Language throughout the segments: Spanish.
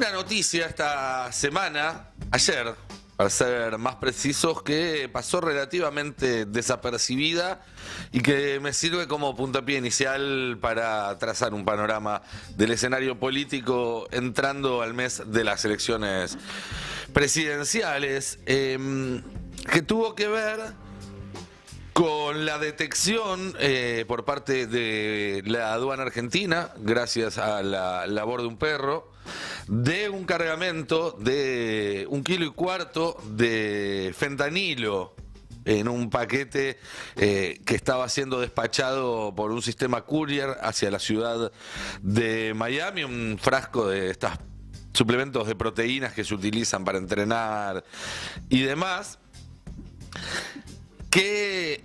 una noticia esta semana, ayer, para ser más precisos, que pasó relativamente desapercibida y que me sirve como puntapié inicial para trazar un panorama del escenario político entrando al mes de las elecciones presidenciales, que tuvo que ver con la detección por parte de la aduana argentina, gracias a la labor de un perro, de un cargamento de 1,4 kilos de fentanilo en un paquete que estaba siendo despachado por un sistema courier hacia la ciudad de Miami, un frasco de estos suplementos de proteínas que se utilizan para entrenar y demás, que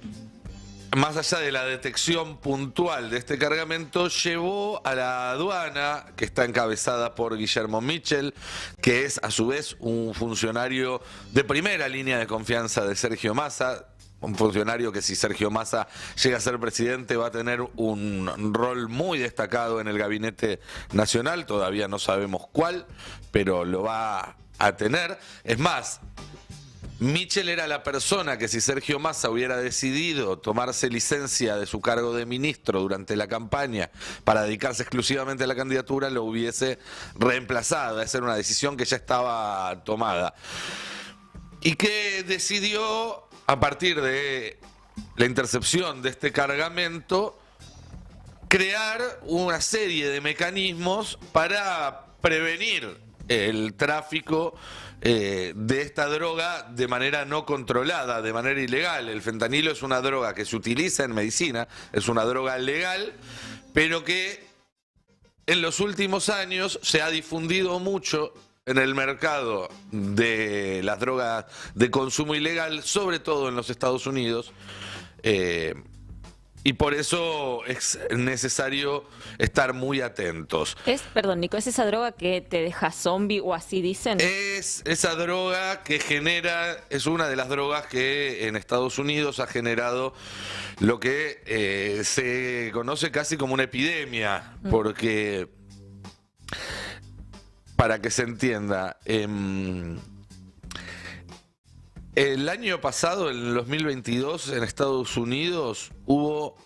más allá de la detección puntual de este cargamento, llevó a la aduana, que está encabezada por Guillermo Michel, que es a su vez un funcionario de primera línea de confianza de Sergio Massa, un funcionario que si Sergio Massa llega a ser presidente va a tener un rol muy destacado en el gabinete nacional, todavía no sabemos cuál, pero lo va a tener. Es más, Michel era la persona que si Sergio Massa hubiera decidido tomarse licencia de su cargo de ministro durante la campaña para dedicarse exclusivamente a la candidatura, lo hubiese reemplazado. Esa era una decisión que ya estaba tomada. Y que decidió, a partir de la intercepción de este cargamento, crear una serie de mecanismos para prevenir el tráfico de esta droga de manera no controlada, de manera ilegal. El fentanilo es una droga que se utiliza en medicina, es una droga legal, pero que en los últimos años se ha difundido mucho en el mercado de las drogas de consumo ilegal, sobre todo en los Estados Unidos. Y por eso es necesario estar muy atentos. Perdón, Nico, ¿es esa droga que te deja zombie o así dicen? Es esa droga que es una de las drogas que en Estados Unidos ha generado lo que se conoce casi como una epidemia, porque, para que se entienda, el año pasado, en el 2022, en Estados Unidos hubo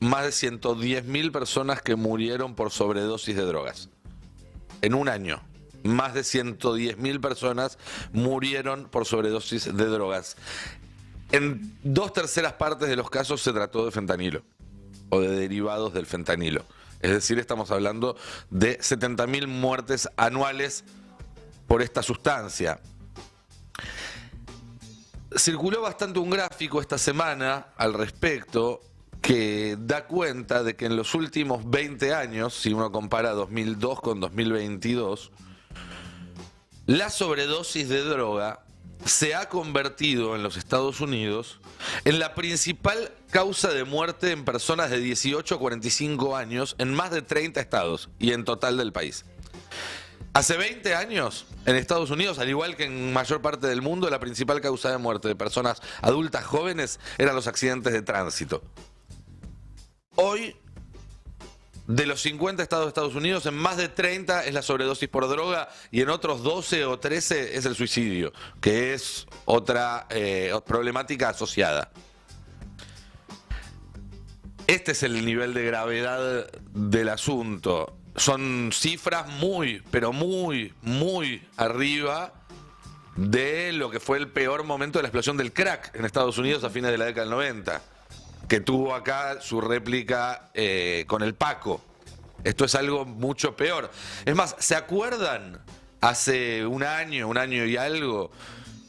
más de 110.000 personas que murieron por sobredosis de drogas. En un año, más de 110.000 personas murieron por sobredosis de drogas. En 2/3 partes de los casos se trató de fentanilo o de derivados del fentanilo. Es decir, estamos hablando de 70.000 muertes anuales por esta sustancia. Circuló bastante un gráfico esta semana al respecto que da cuenta de que en los últimos 20 años, si uno compara 2002 con 2022, la sobredosis de droga se ha convertido en los Estados Unidos en la principal causa de muerte en personas de 18 a 45 años en más de 30 estados y en total del país. Hace 20 años, en Estados Unidos, al igual que en mayor parte del mundo, la principal causa de muerte de personas adultas jóvenes eran los accidentes de tránsito. Hoy, de los 50 estados de Estados Unidos, en más de 30 es la sobredosis por droga y en otros 12 o 13 es el suicidio, que es otra problemática asociada. Este es el nivel de gravedad del asunto. Son cifras muy, pero muy, muy arriba de lo que fue el peor momento de la explosión del crack en Estados Unidos a fines de la década del 90, que tuvo acá su réplica con el Paco. Esto es algo mucho peor. Es más, ¿se acuerdan hace un año y algo,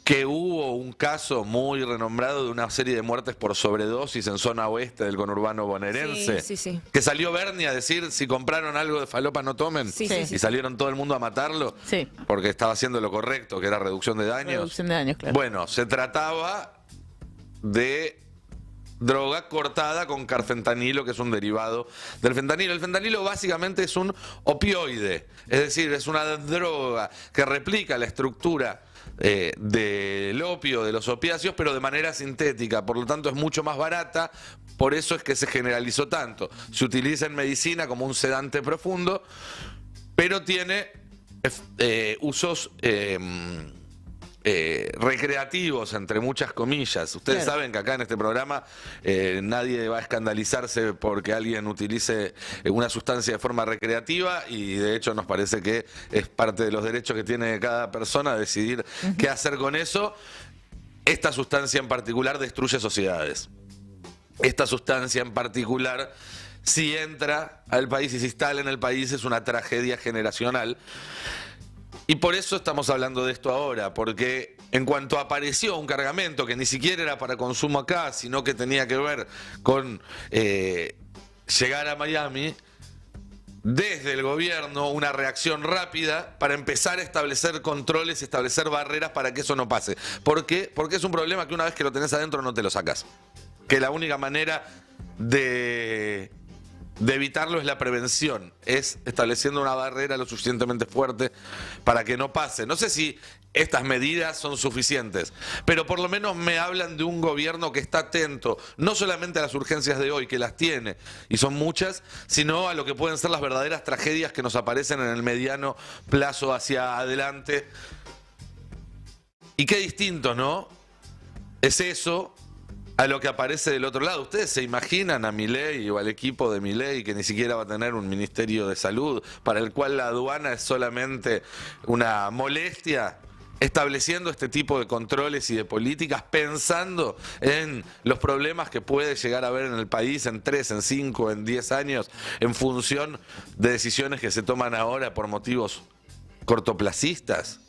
que hubo un caso muy renombrado de una serie de muertes por sobredosis en zona oeste del conurbano bonaerense? Sí. Que salió Bernie a decir, si compraron algo de falopa no tomen. Sí. Y salieron todo el mundo a matarlo. Sí. Porque estaba haciendo lo correcto, que era reducción de daños. Reducción de daños, claro. Bueno, se trataba de droga cortada con carfentanilo, que es un derivado del fentanilo. El fentanilo básicamente es un opioide, es decir, es una droga que replica la estructura del opio, de los opiáceos, pero de manera sintética, por lo tanto es mucho más barata, por eso es que se generalizó tanto. Se utiliza en medicina como un sedante profundo, pero tiene usos recreativos, entre muchas comillas. Ustedes Claro. saben que acá en este programa nadie va a escandalizarse porque alguien utilice una sustancia de forma recreativa, y de hecho nos parece que es parte de los derechos que tiene cada persona decidir qué hacer con eso. Esta sustancia en particular destruye sociedades. Esta sustancia en particular, si entra al país y se instala en el país, es una tragedia generacional. Y por eso estamos hablando de esto ahora, porque en cuanto apareció un cargamento que ni siquiera era para consumo acá, sino que tenía que ver con llegar a Miami, desde el gobierno una reacción rápida para empezar a establecer controles, establecer barreras para que eso no pase. ¿Por qué? Porque es un problema que una vez que lo tenés adentro no te lo sacás. Que la única manera de evitarlo es la prevención, es estableciendo una barrera lo suficientemente fuerte para que no pase. No sé si estas medidas son suficientes, pero por lo menos me hablan de un gobierno que está atento, no solamente a las urgencias de hoy, que las tiene, y son muchas, sino a lo que pueden ser las verdaderas tragedias que nos aparecen en el mediano plazo hacia adelante. Y qué distinto, ¿no? Es eso a lo que aparece del otro lado. ¿Ustedes se imaginan a Milei o al equipo de Milei, que ni siquiera va a tener un ministerio de salud, para el cual la aduana es solamente una molestia, estableciendo este tipo de controles y de políticas, pensando en los problemas que puede llegar a haber en el país en 3, en 5, en 10 años, en función de decisiones que se toman ahora por motivos cortoplacistas?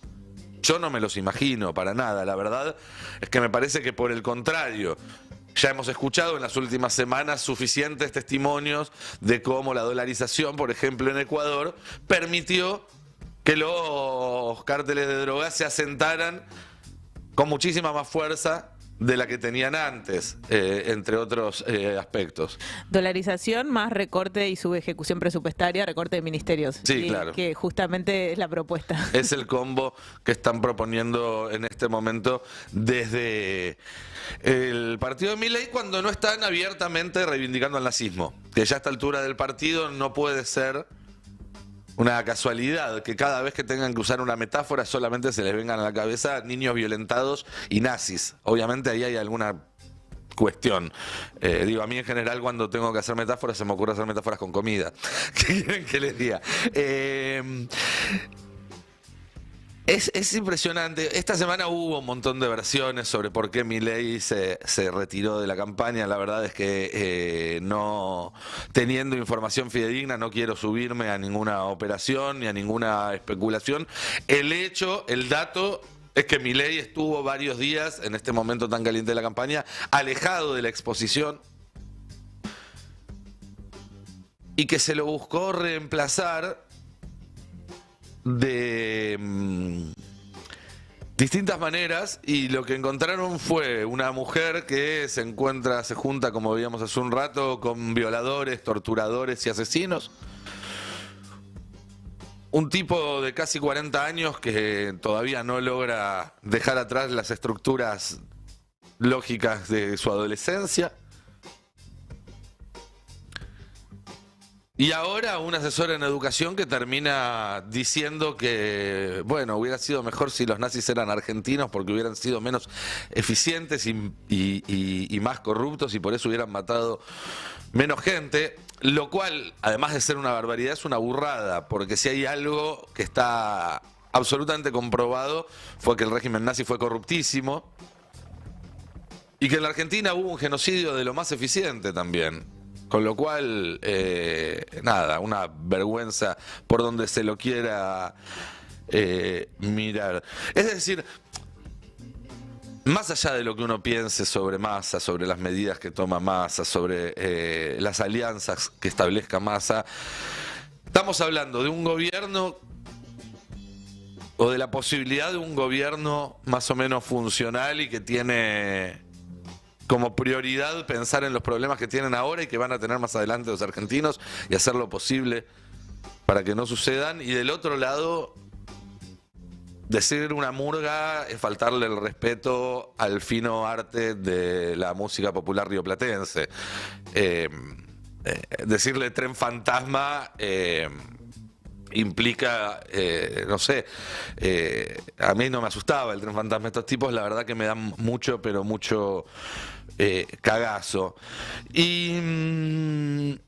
Yo no me los imagino para nada. La verdad es que me parece que, por el contrario, ya hemos escuchado en las últimas semanas suficientes testimonios de cómo la dolarización, por ejemplo, en Ecuador, permitió que los cárteles de drogas se asentaran con muchísima más fuerza de la que tenían antes, entre otros aspectos. Dolarización más recorte y subejecución presupuestaria, recorte de ministerios. Sí, claro. Que justamente es la propuesta. Es el combo que están proponiendo en este momento desde el partido de Milei, cuando no están abiertamente reivindicando el nazismo. Que ya a esta altura del partido no puede ser una casualidad que cada vez que tengan que usar una metáfora solamente se les vengan a la cabeza niños violentados y nazis. Obviamente ahí hay alguna cuestión. Digo, a mí en general cuando tengo que hacer metáforas se me ocurre hacer metáforas con comida. ¿Qué quieren que les diga? Es impresionante. Esta semana hubo un montón de versiones sobre por qué Milei se retiró de la campaña. La verdad es que no teniendo información fidedigna no quiero subirme a ninguna operación ni a ninguna especulación. El dato es que Milei estuvo varios días, en este momento tan caliente de la campaña, alejado de la exposición, y que se lo buscó reemplazar de distintas maneras, y lo que encontraron fue una mujer que se junta, como veíamos hace un rato, con violadores, torturadores y asesinos. Un tipo de casi 40 años que todavía no logra dejar atrás las estructuras lógicas de su adolescencia. Y ahora un asesor en educación que termina diciendo que, bueno, hubiera sido mejor si los nazis eran argentinos porque hubieran sido menos eficientes y más corruptos, y por eso hubieran matado menos gente. Lo cual, además de ser una barbaridad, es una burrada, porque si hay algo que está absolutamente comprobado fue que el régimen nazi fue corruptísimo y que en la Argentina hubo un genocidio de lo más eficiente también. Con lo cual, nada, una vergüenza por donde se lo quiera mirar. Es decir, más allá de lo que uno piense sobre Massa, sobre las medidas que toma Massa, sobre las alianzas que establezca Massa, estamos hablando de un gobierno, o de la posibilidad de un gobierno más o menos funcional y que tiene como prioridad pensar en los problemas que tienen ahora y que van a tener más adelante los argentinos, y hacer lo posible para que no sucedan. Y del otro lado, decir una murga es faltarle el respeto al fino arte de la música popular rioplatense. Decirle tren fantasma implica, no sé, a mí no me asustaba el tren fantasma. Estos tipos la verdad que me dan mucho, pero mucho cagazo. Y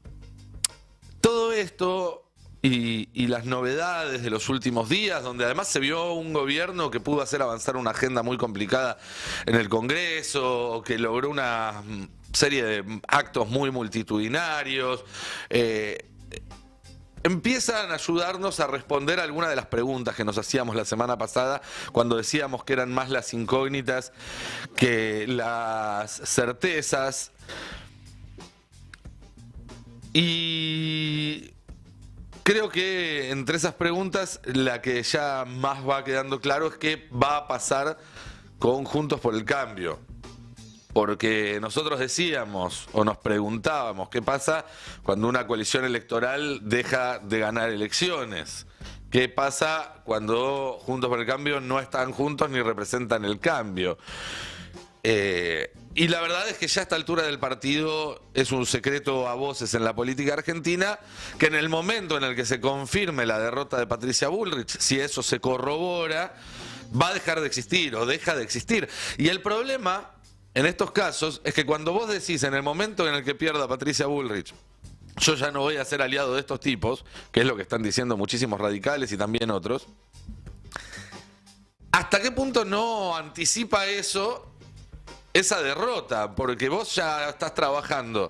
todo esto y las novedades de los últimos días, donde además se vio un gobierno que pudo hacer avanzar una agenda muy complicada en el Congreso, que logró una serie de actos muy multitudinarios, empiezan a ayudarnos a responder algunas de las preguntas que nos hacíamos la semana pasada cuando decíamos que eran más las incógnitas que las certezas. Y creo que entre esas preguntas la que ya más va quedando claro es qué va a pasar con Juntos por el Cambio. Porque nosotros decíamos o nos preguntábamos qué pasa cuando una coalición electoral deja de ganar elecciones. ¿Qué pasa cuando Juntos por el Cambio no están juntos ni representan el cambio? Y la verdad es que ya a esta altura del partido es un secreto a voces en la política argentina que en el momento en el que se confirme la derrota de Patricia Bullrich, si eso se corrobora, va a dejar de existir o deja de existir. Y el problema en estos casos es que cuando vos decís en el momento en el que pierda Patricia Bullrich, yo ya no voy a ser aliado de estos tipos, que es lo que están diciendo muchísimos radicales y también otros, ¿hasta qué punto no anticipa eso esa derrota? Porque vos ya estás trabajando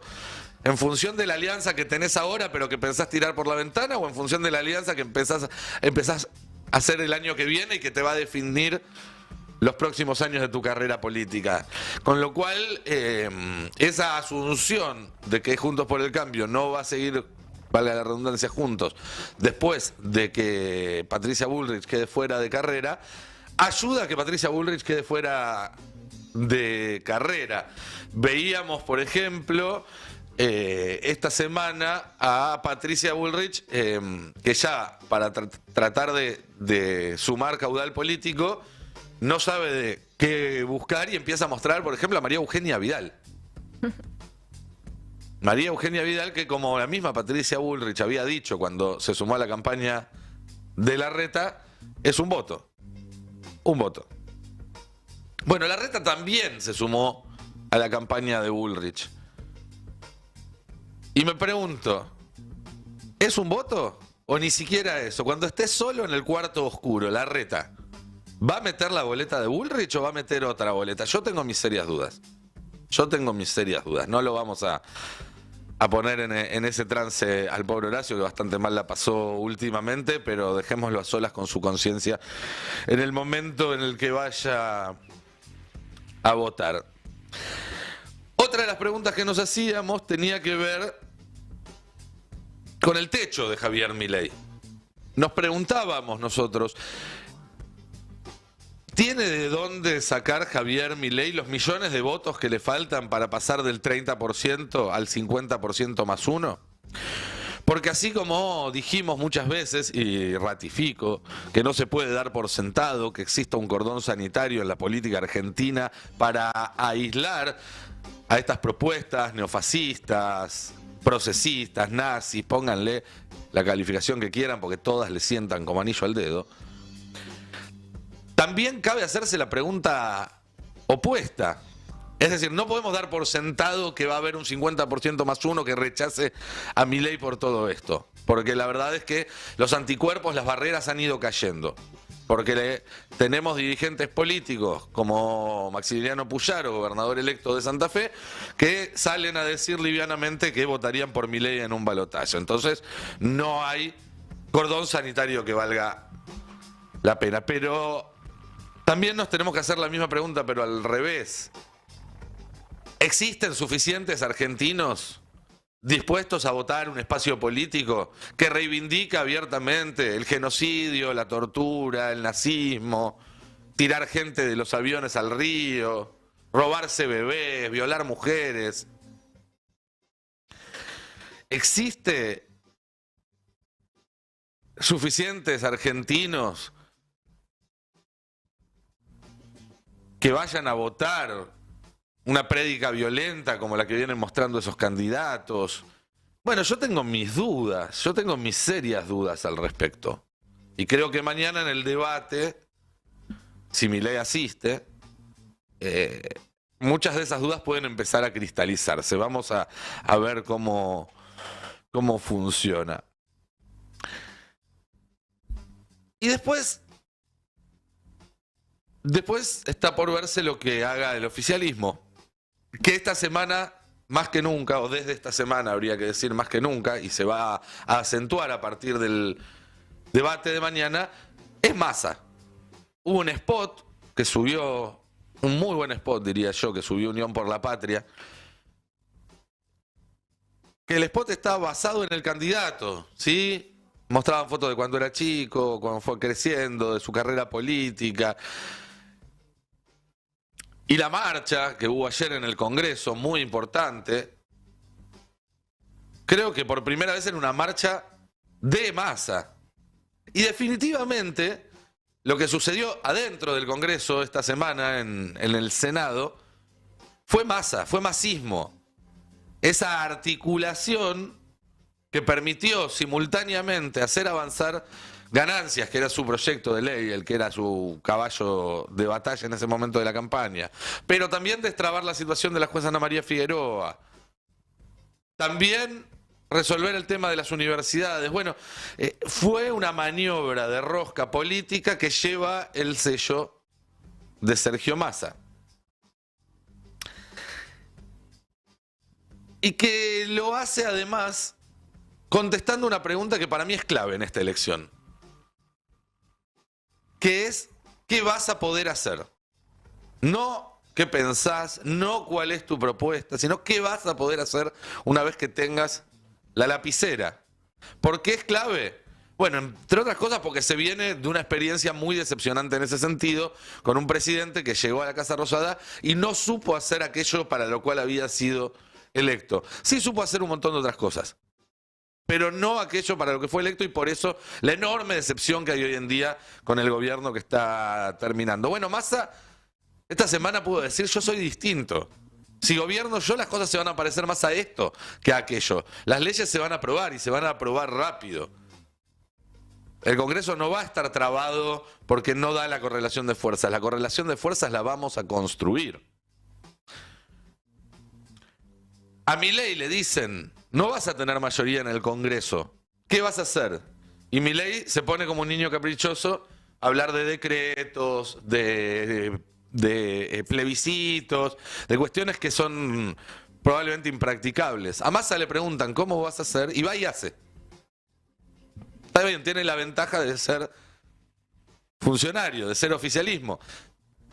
en función de la alianza que tenés ahora, pero que pensás tirar por la ventana, o en función de la alianza que empezás a hacer el año que viene y que te va a definir los próximos años de tu carrera política. Con lo cual, esa asunción de que Juntos por el Cambio no va a seguir, valga la redundancia, juntos, después de que Patricia Bullrich quede fuera de carrera, ayuda a que Patricia Bullrich quede fuera de carrera. Veíamos, por ejemplo, esta semana a Patricia Bullrich, que ya para tratar de sumar caudal político, no sabe de qué buscar y empieza a mostrar, por ejemplo, a María Eugenia Vidal. María Eugenia Vidal, que como la misma Patricia Bullrich había dicho cuando se sumó a la campaña de Larreta, es un voto. Un voto. Bueno, Larreta también se sumó a la campaña de Bullrich. Y me pregunto, ¿es un voto? ¿O ni siquiera eso? Cuando esté solo en el cuarto oscuro, Larreta, ¿va a meter la boleta de Bullrich o va a meter otra boleta? Yo tengo mis serias dudas. No lo vamos a poner en ese trance al pobre Horacio, que bastante mal la pasó últimamente, pero dejémoslo a solas con su conciencia en el momento en el que vaya a votar. Otra de las preguntas que nos hacíamos tenía que ver con el techo de Javier Milei. Nos preguntábamos nosotros, ¿tiene de dónde sacar Javier Milei los millones de votos que le faltan para pasar del 30% al 50% más uno? Porque así como dijimos muchas veces, y ratifico, que no se puede dar por sentado que exista un cordón sanitario en la política argentina para aislar a estas propuestas neofascistas, procesistas, nazis, pónganle la calificación que quieran porque todas le sientan como anillo al dedo. También cabe hacerse la pregunta opuesta. Es decir, no podemos dar por sentado que va a haber un 50% más uno que rechace a Milei por todo esto. Porque la verdad es que los anticuerpos, las barreras han ido cayendo. Porque tenemos dirigentes políticos como Maximiliano Puyaro, gobernador electo de Santa Fe, que salen a decir livianamente que votarían por Milei en un balotaje. Entonces, no hay cordón sanitario que valga la pena. Pero también nos tenemos que hacer la misma pregunta, pero al revés. ¿Existen suficientes argentinos dispuestos a votar un espacio político que reivindica abiertamente el genocidio, la tortura, el nazismo, tirar gente de los aviones al río, robarse bebés, violar mujeres? ¿Existe suficientes argentinos que vayan a votar una prédica violenta como la que vienen mostrando esos candidatos, Bueno, yo tengo mis dudas, yo tengo mis serias dudas al respecto. Y creo que mañana en el debate, si Milei asiste, muchas de esas dudas pueden empezar a cristalizarse. Vamos a ver cómo funciona. Y después está por verse lo que haga el oficialismo. Que esta semana, más que nunca, o desde esta semana habría que decir más que nunca, y se va a acentuar a partir del debate de mañana, es Massa. Hubo un spot que subió, un muy buen spot diría yo, que subió Unión por la Patria, que el spot está basado en el candidato, ¿sí? Mostraban fotos de cuando era chico, cuando fue creciendo, de su carrera política. Y la marcha que hubo ayer en el Congreso, muy importante, creo que por primera vez en una marcha de Massa. Y definitivamente lo que sucedió adentro del Congreso esta semana en el Senado fue Massa, fue masismo. Esa articulación que permitió simultáneamente hacer avanzar ganancias, que era su proyecto de ley, el que era su caballo de batalla en ese momento de la campaña, pero también destrabar la situación de la jueza Ana María Figueroa, también resolver el tema de las universidades. Bueno, fue una maniobra de rosca política que lleva el sello de Sergio Massa. Y que lo hace además contestando una pregunta que para mí es clave en esta elección, que es, ¿qué vas a poder hacer? No qué pensás, no cuál es tu propuesta, sino qué vas a poder hacer una vez que tengas la lapicera. ¿Por qué es clave? Bueno, entre otras cosas porque se viene de una experiencia muy decepcionante en ese sentido, con un presidente que llegó a la Casa Rosada y no supo hacer aquello para lo cual había sido electo. Sí supo hacer un montón de otras cosas, pero no aquello para lo que fue electo, y por eso la enorme decepción que hay hoy en día con el gobierno que está terminando. Bueno, Massa esta semana pudo decir: yo soy distinto. Si gobierno yo, las cosas se van a parecer más a esto que a aquello. Las leyes se van a aprobar y se van a aprobar rápido. El Congreso no va a estar trabado porque no da la correlación de fuerzas. La correlación de fuerzas la vamos a construir. A Milei le dicen: no vas a tener mayoría en el Congreso, ¿qué vas a hacer? Y Milei se pone como un niño caprichoso a hablar de decretos, de plebiscitos, de cuestiones que son probablemente impracticables. A Massa le preguntan: ¿cómo vas a hacer? Y va y hace. Está bien, tiene la ventaja de ser funcionario, de ser oficialismo.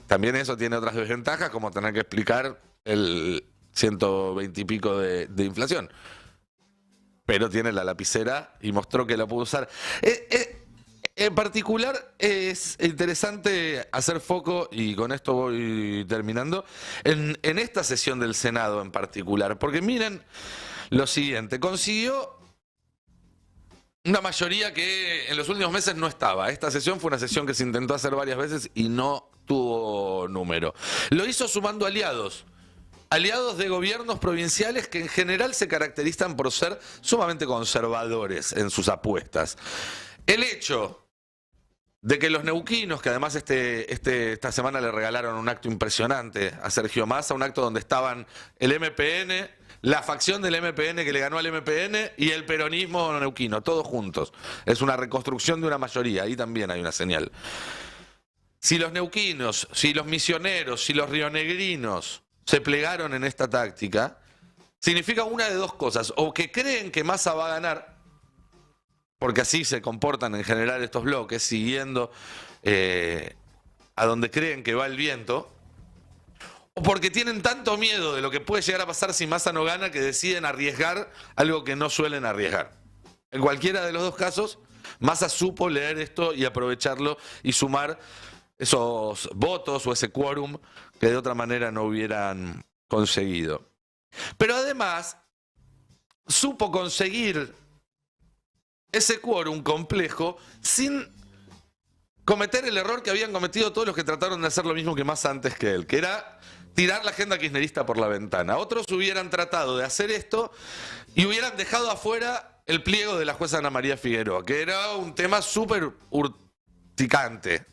También eso tiene otras desventajas, como tener que explicar el 120 y pico de inflación. Pero tiene la lapicera y mostró que la pudo usar. En particular es interesante hacer foco, y con esto voy terminando, en esta sesión del Senado en particular. Porque miren lo siguiente: consiguió una mayoría que en los últimos meses no estaba. Esta sesión fue una sesión que se intentó hacer varias veces y no tuvo número. Lo hizo sumando aliados. Aliados de gobiernos provinciales que en general se caracterizan por ser sumamente conservadores en sus apuestas. El hecho de que los neuquinos, que además esta semana le regalaron un acto impresionante a Sergio Massa, un acto donde estaban el MPN, la facción del MPN que le ganó al MPN y el peronismo neuquino, todos juntos. Es una reconstrucción de una mayoría, ahí también hay una señal. Si los neuquinos, si los misioneros, si los rionegrinos se plegaron en esta táctica, significa una de dos cosas: o que creen que Massa va a ganar, porque así se comportan en general estos bloques, siguiendo a donde creen que va el viento, o porque tienen tanto miedo de lo que puede llegar a pasar si Massa no gana que deciden arriesgar algo que no suelen arriesgar. En cualquiera de los dos casos, Massa supo leer esto y aprovecharlo y sumar esos votos o ese quórum que de otra manera no hubieran conseguido. Pero además, supo conseguir ese quórum complejo sin cometer el error que habían cometido todos los que trataron de hacer lo mismo que Massa antes que él, que era tirar la agenda kirchnerista por la ventana. Otros hubieran tratado de hacer esto y hubieran dejado afuera el pliego de la jueza Ana María Figueroa, que era un tema súper urticante.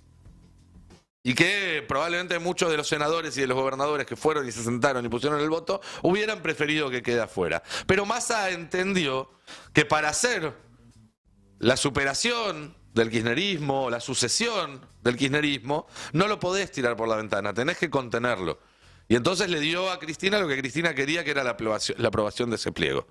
Y que probablemente muchos de los senadores y de los gobernadores que fueron y se sentaron y pusieron el voto hubieran preferido que quede afuera. Pero Massa entendió que para hacer la superación del kirchnerismo, la sucesión del kirchnerismo, no lo podés tirar por la ventana, tenés que contenerlo. Y entonces le dio a Cristina lo que Cristina quería, que era la aprobación de ese pliego.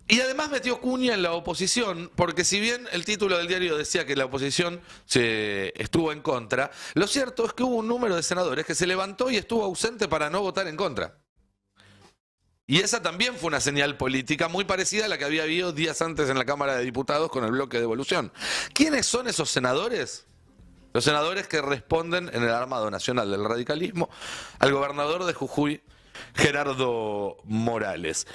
Y además metió cuña en la oposición, porque si bien el título del diario decía que la oposición estuvo en contra, lo cierto es que hubo un número de senadores que se levantó y estuvo ausente para no votar en contra. Y esa también fue una señal política muy parecida a la que había habido días antes en la Cámara de Diputados con el bloque de devolución. ¿Quiénes son esos senadores? Los senadores que responden en el armado nacional del radicalismo al gobernador de Jujuy, Gerardo Morales.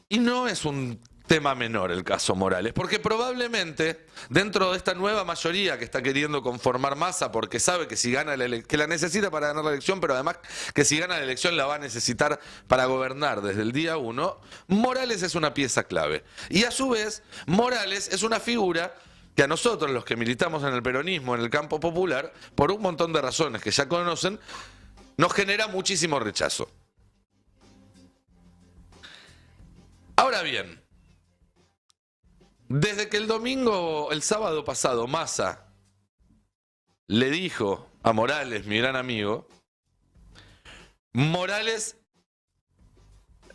Y no es un tema menor el caso Morales, porque probablemente dentro de esta nueva mayoría que está queriendo conformar Massa, porque sabe que si gana que la necesita para ganar la elección, pero además que si gana la elección la va a necesitar para gobernar desde el día 1, Morales es una pieza clave. Y a su vez, Morales es una figura que a nosotros, los que militamos en el peronismo, en el campo popular, por un montón de razones que ya conocen, nos genera muchísimo rechazo. Ahora bien, desde que el sábado pasado, Massa le dijo a Morales, mi gran amigo, Morales,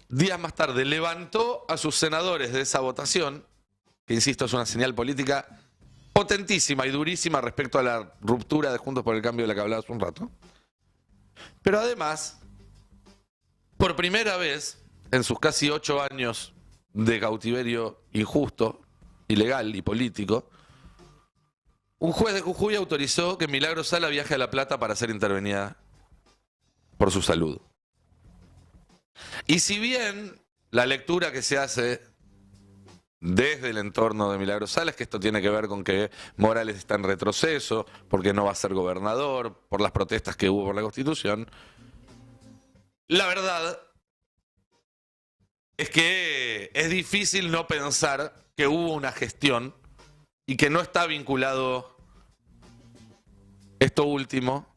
días más tarde, levantó a sus senadores de esa votación, que insisto es una señal política potentísima y durísima respecto a la ruptura de Juntos por el Cambio de la que hablaba hace un rato. Pero además, por primera vez en sus casi 8 años de cautiverio injusto, ilegal y político, un juez de Jujuy autorizó que Milagro Sala viaje a La Plata para ser intervenida por su salud. Y si bien la lectura que se hace desde el entorno de Milagro Sala es que esto tiene que ver con que Morales está en retroceso, porque no va a ser gobernador, por las protestas que hubo por la Constitución, la verdad es que es difícil no pensar que hubo una gestión y que no está vinculado esto último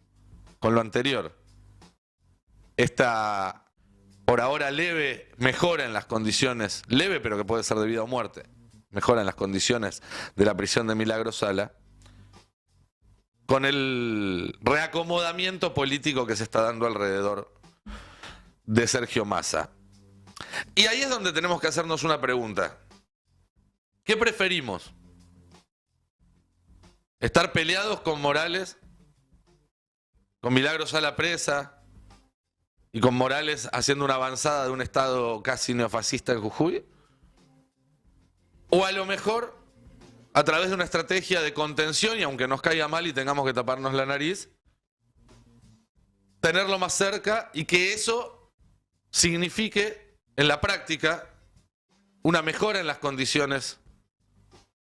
con lo anterior. Esta, por ahora, leve mejora en las condiciones, leve pero que puede ser debido a muerte, mejora en las condiciones de la prisión de Milagro Sala, con el reacomodamiento político que se está dando alrededor de Sergio Massa. Y ahí es donde tenemos que hacernos una pregunta. ¿Qué preferimos? ¿Estar peleados con Morales? ¿Con Milagro Sala presa? ¿Y con Morales haciendo una avanzada de un Estado casi neofascista en Jujuy? ¿O a lo mejor, a través de una estrategia de contención, y aunque nos caiga mal y tengamos que taparnos la nariz, tenerlo más cerca y que eso signifique en la práctica una mejora en las condiciones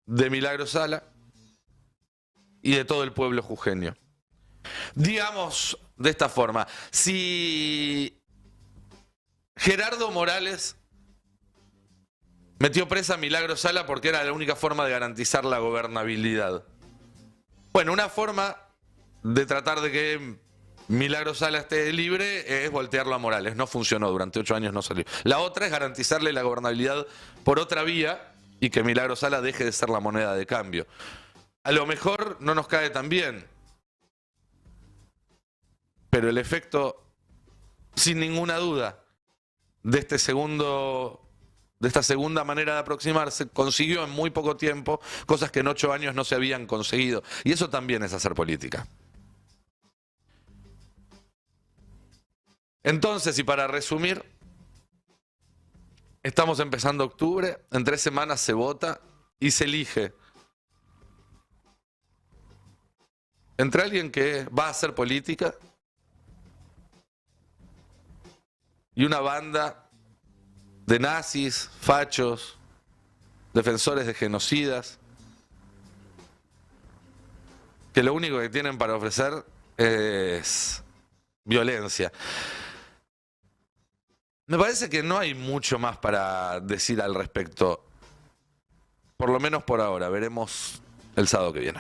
de Milagro Sala y de todo el pueblo jujeño? Digamos de esta forma, si Gerardo Morales metió presa a Milagro Sala porque era la única forma de garantizar la gobernabilidad, bueno, una forma de tratar de que Milagro Sala esté libre es voltearlo a Morales. No funcionó, durante 8 años no salió. La otra es garantizarle la gobernabilidad por otra vía y que Milagro Sala deje de ser la moneda de cambio. A lo mejor no nos cae tan bien, pero el efecto, sin ninguna duda, de esta segunda manera de aproximarse consiguió en muy poco tiempo cosas que en 8 años no se habían conseguido. Y eso también es hacer política. Entonces, y para resumir, estamos empezando octubre, en 3 semanas se vota y se elige entre alguien que va a hacer política y una banda de nazis, fachos, defensores de genocidas, que lo único que tienen para ofrecer es violencia. Me parece que no hay mucho más para decir al respecto, por lo menos por ahora. Veremos el sábado que viene.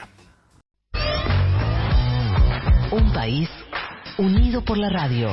Un país unido por la radio.